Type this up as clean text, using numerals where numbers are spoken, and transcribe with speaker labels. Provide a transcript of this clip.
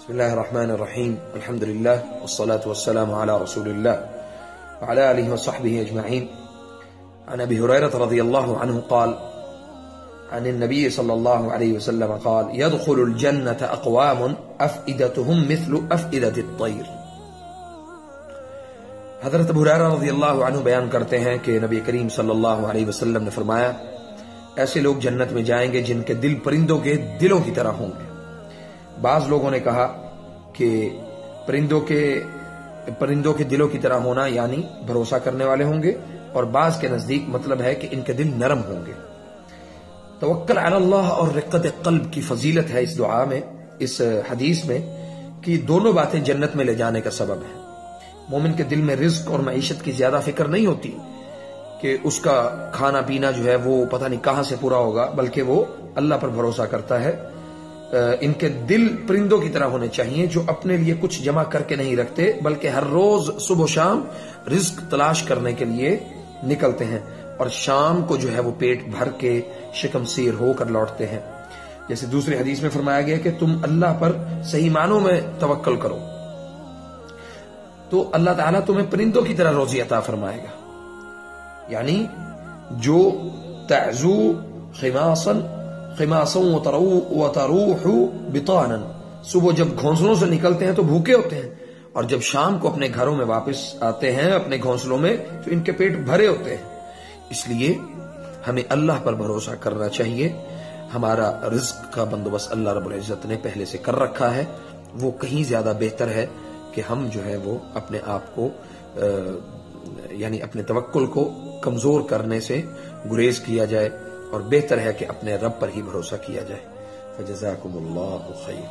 Speaker 1: بسم الله الرحمن الرحيم. الحمد لله والصلاة والسلام على رسول الله وعلى آله وصحبه أجمعين. عن أبي هريرة رضي الله عنه قال عن النبي صلى الله عليه وسلم قال يدخل الجنة أقوام أفئدتهم مثل أفئدة الطير. حضرت ابو ہریرہ رضی اللہ عنہ بیان کرتے ہیں کہ نبی کریم صلی اللہ علیہ وسلم نے فرمایا ایسے لوگ جنت میں جائیں گے جن کے دل پرندوں کے دلوں کی طرح ہوں گے. بعض لوگوں نے کہا کہ پرندوں کے دلوں کی طرح ہونا یعنی بھروسہ کرنے والے ہوں گے، اور بعض کے نزدیک مطلب ہے کہ ان کے دل نرم ہوں گے. توکل علی اللہ اور رقت قلب کی فضیلت ہے اس دعا میں، اس حدیث میں، کہ دونوں باتیں جنت میں لے جانے کا سبب ہے. مومن کے دل میں رزق اور معیشت کی زیادہ فکر نہیں ہوتی کہ اس کا کھانا پینا جو ہے وہ پتہ نہیں کہاں سے پورا ہوگا، بلکہ وہ اللہ پر بھروسہ کرتا ہے. ان کے دل پرندوں کی طرح ہونے چاہیے جو اپنے لیے کچھ جمع کر کے نہیں رکھتے، بلکہ ہر روز صبح و شام رزق تلاش کرنے کے لیے نکلتے ہیں، اور شام کو جو ہے وہ پیٹ بھر کے شکم سیر ہو کر لوٹتے ہیں. جیسے دوسری حدیث میں فرمایا گیا کہ تم اللہ پر صحیح معنوں میں توکل کرو تو اللہ تعالیٰ تمہیں پرندوں کی طرح روزی عطا فرمائے گا. یعنی جو تعزو خماسا وتروح بطانا، صبح جب گھونسلوں سے نکلتے ہیں تو بھوکے ہوتے ہیں، اور جب شام کو اپنے گھروں میں واپس آتے ہیں اپنے گھونسلوں میں تو ان کے پیٹ بھرے ہوتے ہیں. اس لیے ہمیں اللہ پر بھروسہ کرنا چاہیے. ہمارا رزق کا بندوبست اللہ رب العزت نے پہلے سے کر رکھا ہے، وہ کہیں زیادہ بہتر ہے کہ ہم جو ہے وہ اپنے آپ کو یعنی اپنے توکل کو کمزور کرنے سے گریز کیا جائے، اور بہتر ہے کہ اپنے رب پر ہی بھروسہ کیا جائے. فجزاکم اللہ خیر.